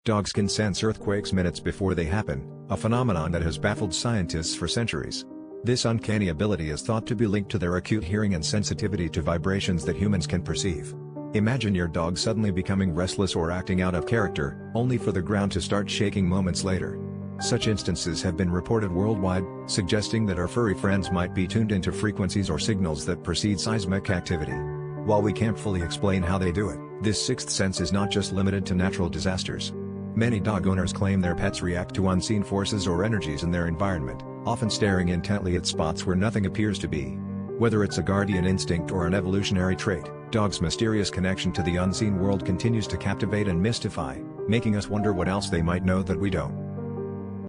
Dogs can sense earthquakes minutes before they happen, a phenomenon that has baffled scientists for centuries. This uncanny ability is thought to be linked to their acute hearing and sensitivity to vibrations that humans can perceive. Imagine your dog suddenly becoming restless or acting out of character, only for the ground to start shaking moments later. Such instances have been reported worldwide, suggesting that our furry friends might be tuned into frequencies or signals that precede seismic activity. While we can't fully explain how they do it, this sixth sense is not just limited to natural disasters. Many dog owners claim their pets react to unseen forces or energies in their environment, often staring intently at spots where nothing appears to be. Whether it's a guardian instinct or an evolutionary trait, dogs' mysterious connection to the unseen world continues to captivate and mystify, making us wonder what else they might know that we don't.